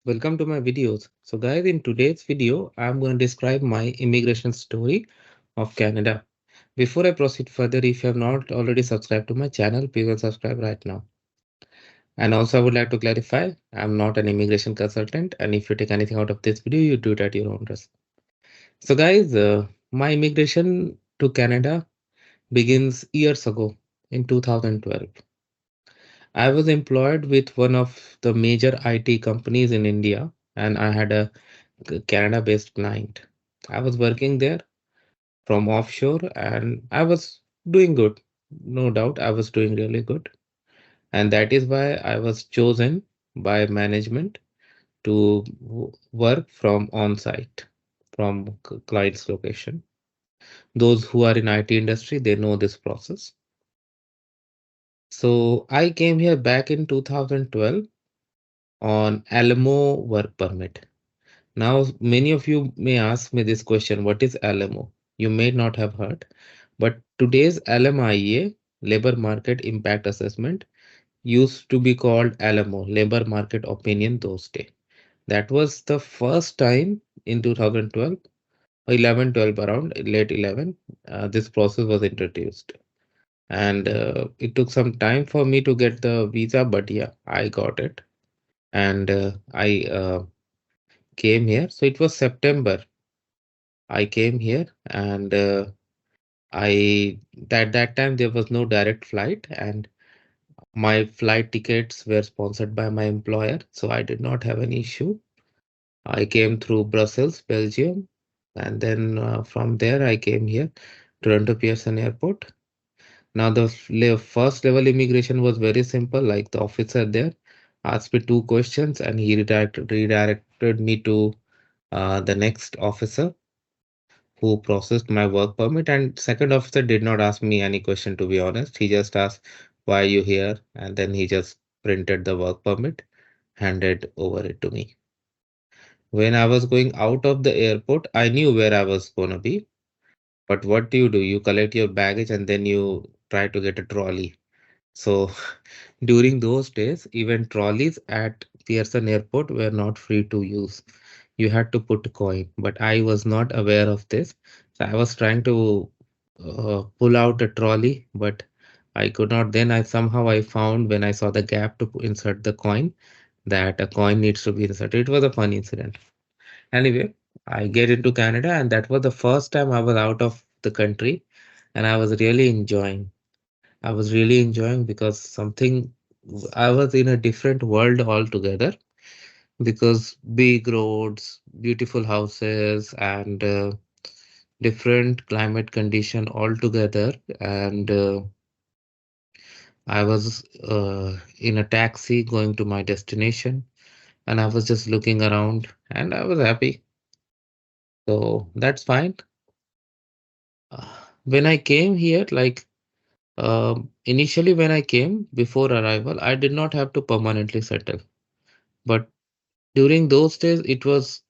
Welcome to my videos. So guys, in today's video, I'm going to describe my immigration story of Canada. Before I proceed further, if you have not already subscribed to my channel, please subscribe right now. And also I would like to clarify, I'm not an immigration consultant, and if you take anything out of this video, you do it at your own risk. So guys, my immigration to Canada begins years ago in 2012. I was employed with one of the major IT companies in India, and I had a Canada-based client. I was working there from offshore and I was doing good. No doubt, I was doing really good. And that is why I was chosen by management to work from on-site, from client's location. Those who are in IT industry, they know this process. So I came here back in 2012 on Alamo work permit. Now, many of you may ask me this question, what is LMO? You may not have heard, but today's LMIA, Labor Market Impact Assessment, used to be called LMO, Labor Market Opinion those days. That was the first time in 2012, 11, 12 around, late 11, this process was introduced. And it took some time for me to get the visa, but yeah, I got it. And I came here. So it was September I came here and I that time there was no direct flight and my flight tickets were sponsored by my employer, so I did not have any issue. I came through Brussels, Belgium, and then from there I came here, Toronto Pearson Airport. Now the first level immigration was very simple, like the officer there asked me two questions and he redirected me to the next officer who processed my work permit. And second officer did not ask me any question, to be honest. He just asked, why are you here? And then he just printed the work permit, handed over it to me. When I was going out of the airport, I knew where I was going to be. But what do? You collect your baggage and then you try to get a trolley. So during those days, even trolleys at Pearson Airport were not free to use. You had to put a coin, but I was not aware of this. So I was trying to pull out a trolley, but I could not. Then I found when I saw the gap to insert the coin that a coin needs to be inserted. It was a fun incident. Anyway, I get into Canada, and that was the first time I was out of the country, and I was really enjoying. I was really enjoying because I was in a different world altogether because big roads, beautiful houses, and different climate condition altogether. And I was in a taxi going to my destination, and I was just looking around, and I was happy. So that's fine. When I came here, like initially when I came before arrival, I did not have to permanently settle. But during those days, it was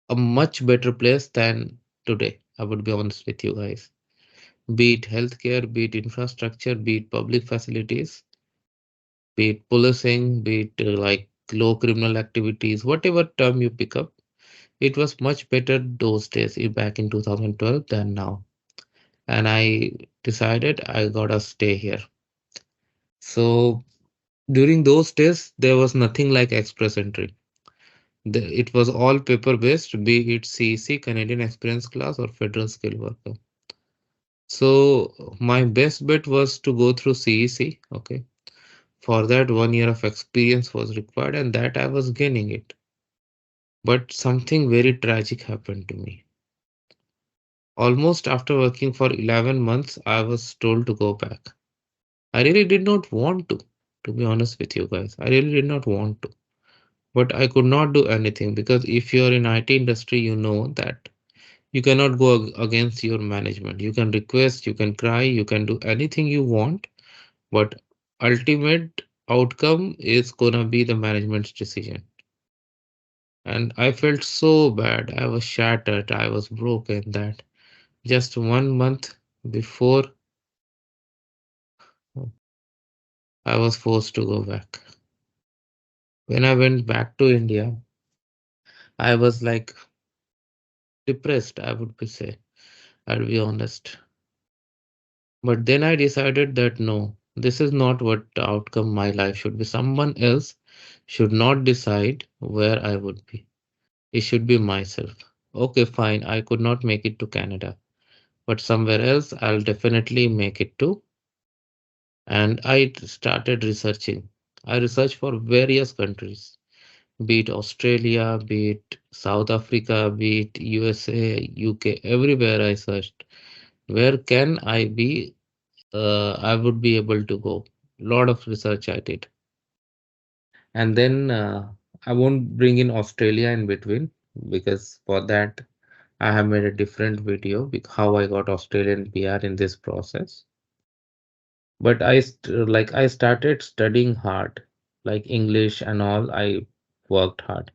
a much better place than today. I would be honest with you guys. Be it healthcare, be it infrastructure, be it public facilities, be it policing, be it like low criminal activities, whatever term you pick up, it was much better those days back in 2012 than now. And I decided I gotta stay here. So during those days, there was nothing like express entry. It was all paper based, be it CEC, Canadian Experience Class, or Federal Skill Worker. So my best bet was to go through CEC. Okay. For that, 1 year of experience was required, and that I was gaining it. But something very tragic happened to me. Almost after working for 11 months, I was told to go back. I really did not want to be honest with you guys. I really did not want to. But I could not do anything because if you're in IT industry, you know that you cannot go against your management. You can request, you can cry, you can do anything you want, but ultimate outcome is gonna be the management's decision. And I felt so bad. I was shattered. I was broken that just 1 month before I was forced to go back. When I went back to India, I was like depressed, I would be say. I'll be honest. But then I decided that no, this is not what the outcome my life should be. Someone else should not decide where I would be. It should be myself. Okay, fine. I could not make it to Canada, but somewhere else I'll definitely make it to. And started researching. I researched for various countries, be it Australia, be it South Africa, be it USA, UK, everywhere I searched. Where can I be? I would be able to go. Lot of research I did. And then I won't bring in Australia in between because for that I have made a different video how I got Australian PR in this process. But I started studying hard, like English and all. I worked hard.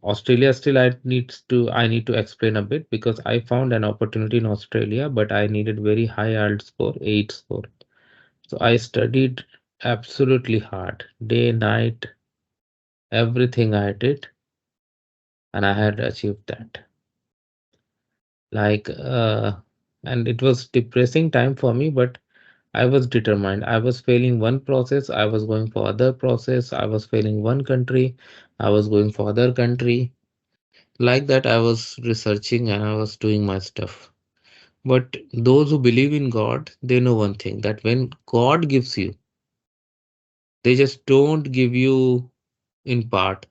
Australia still I need to explain a bit because I found an opportunity in Australia, but I needed very high IELTS score, 8 score. So I studied absolutely hard, day, night, everything I did, and I had achieved that. Like, and it was depressing time for me, but I was determined. I was failing one process, I was going for other process. I was failing one country, I was going for other country. Like that, I was researching and I was doing my stuff. But those who believe in God, they know one thing that when God gives you, they just don't give you in part.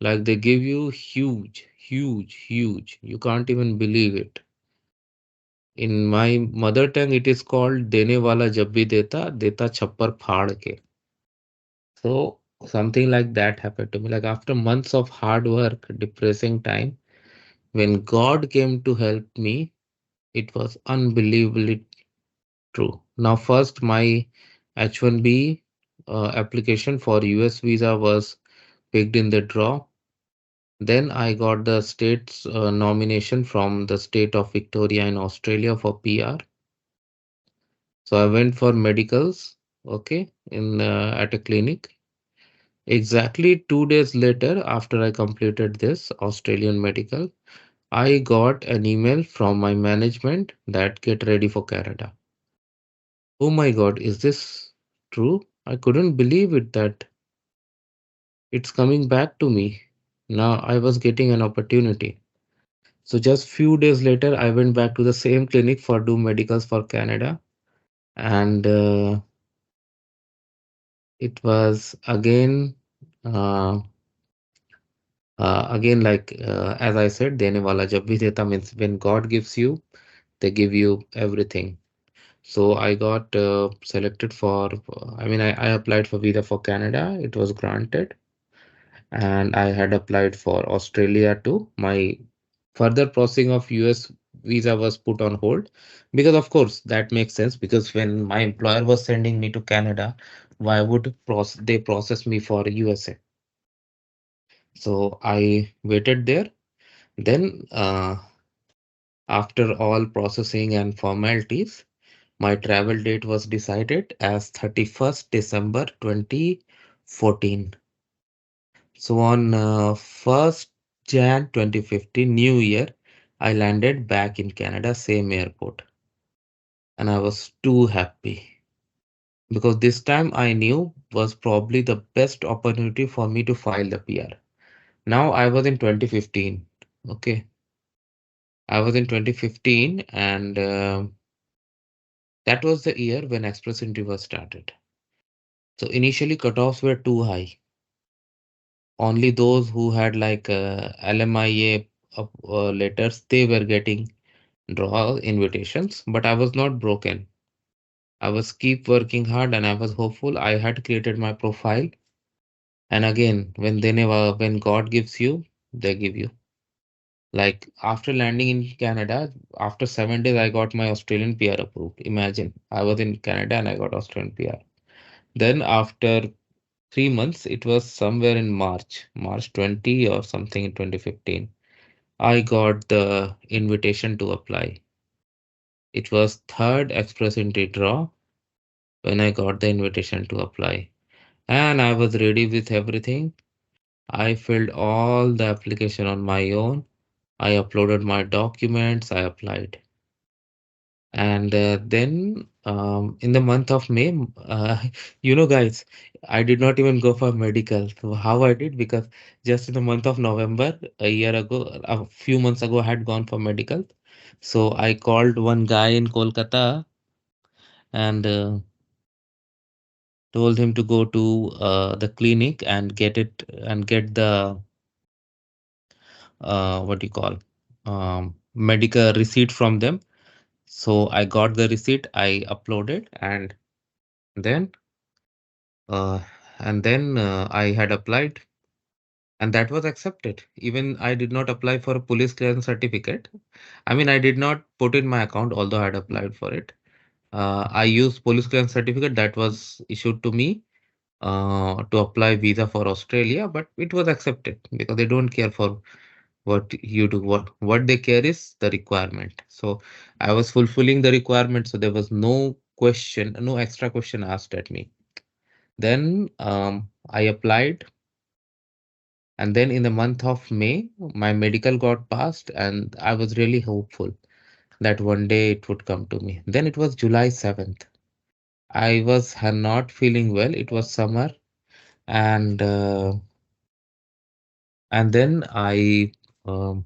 Like they give you huge, huge, huge. You can't even believe it. In my mother tongue, it is called "देने वाला जब भी देता, देता छप्पर फाड़ के." So something like that happened to me. Like after months of hard work, depressing time, when God came to help me, it was unbelievably true. Now, first, my H-1B application for US visa was picked in the draw. Then I got the state's nomination from the state of Victoria in Australia for PR. So I went for medicals, okay, in at a clinic. Exactly 2 days later, after I completed this Australian medical, I got an email from my management that get ready for Canada. Oh my God, is this true? I couldn't believe it that it's coming back to me. Now I was getting an opportunity. So just few days later, I went back to the same clinic for do medicals for Canada, and it was uh, again like as I said, देने वाला जब भी देता means when God gives you, they give you everything. So I got selected for. I applied for visa for Canada. It was granted, and I had applied for Australia too. My further processing of US visa was put on hold because, of course, that makes sense. Because when my employer was sending me to Canada, why would they process me for USA? So I waited there. Then, after all processing and formalities, my travel date was decided as 31st December 2014. So on 1st Jan 2015, New Year, I landed back in Canada, same airport. And I was too happy because this time I knew was probably the best opportunity for me to file the PR. Now I was in 2015. Okay. I was in 2015 and that was the year when Express Entry was started. So initially cutoffs were too high. Only those who had like LMIA letters, they were getting draw invitations, but I was not broken. I was keep working hard and I was hopeful. I had created my profile. And again, when God gives you, they give you. Like after landing in Canada, after 7 days, I got my Australian PR approved. Imagine I was in Canada and I got Australian PR. Then after 3 months, it was somewhere in March 20 or something in 2015. I got the invitation to apply. It was third express entry draw when I got the invitation to apply. And I was ready with everything. I filled all the application on my own. I uploaded my documents, I applied. And then in the month of May, guys, I did not even go for medical. So how I did, because just in the month of November, a year ago, a few months ago, I had gone for medical. So I called one guy in Kolkata and told him to go to the clinic and get the what do you call medical receipt from them. So I got the receipt, I uploaded, then uh, I had applied, and that was accepted. Even I did not apply for a police clearance certificate. I mean, I did not put in my account, although I had applied for it. I used police clearance certificate that was issued to me to apply visa for Australia, but it was accepted because they don't care for what you do. What they care is the requirement. So I was fulfilling the requirement, so there was no question, no extra question asked at me. Then I applied, and then in the month of May, my medical got passed, and I was really hopeful that one day it would come to me. Then it was July 7th. I was not feeling well. It was summer, and then I um,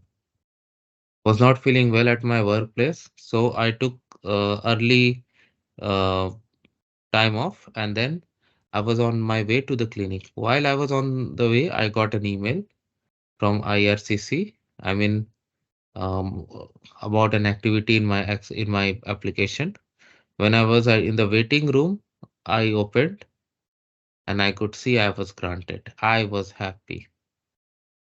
was not feeling well at my workplace, so I took early uh, time off, and then I was on my way to the clinic. While I was on the way, I got an email from IRCC. I mean, um, about an activity in in my application. When I was in the waiting room, I opened and I could see I was granted. I was happy,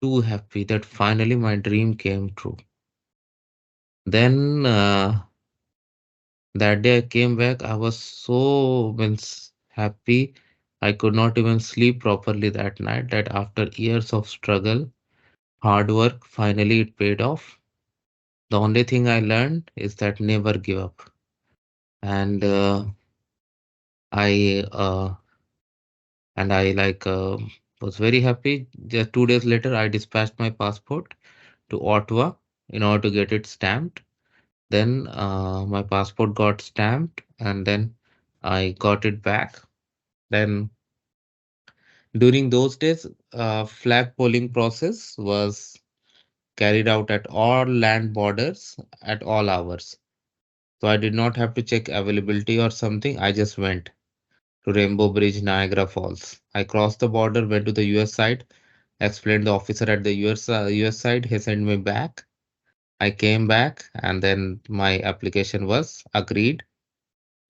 too happy that finally my dream came true. Then that day I came back, I was so means happy. I could not even sleep properly that night. That after years of struggle, hard work, finally it paid off. The only thing I learned is that never give up. And I was very happy. Just 2 days later, I dispatched my passport to Ottawa in order to get it stamped. Then my passport got stamped, and then I got it back. Then during those days, flag polling process was carried out at all land borders at all hours. So I did not have to check availability or something. I just went to Rainbow Bridge, Niagara Falls. I crossed the border, went to the US side, explained the officer at the US side. He sent me back. I came back, and then my application was agreed,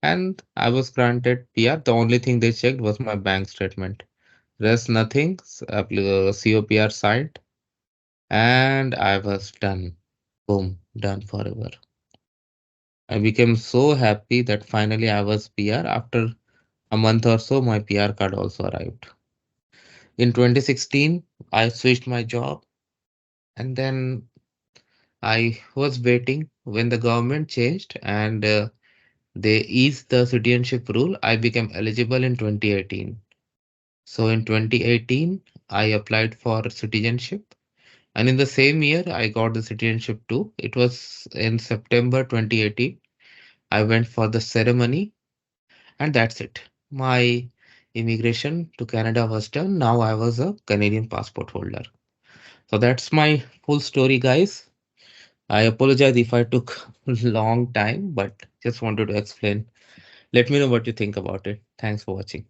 and I was granted PR. The only thing they checked was my bank statement. Rest nothing. COPR signed, and I was done. Boom, done forever. I became so happy that finally I was PR. After a month or so, my PR card also arrived. In 2016, I switched my job, and then I was waiting when the government changed and they eased the citizenship rule. I became eligible in 2018. So in 2018, I applied for citizenship, and in the same year, I got the citizenship too. It was in September 2018. I went for the ceremony, and that's it. My immigration to Canada was done. Now I was a Canadian passport holder. So that's my full story, guys. I apologize if I took long time, but just wanted to explain. Let me know what you think about it. Thanks for watching.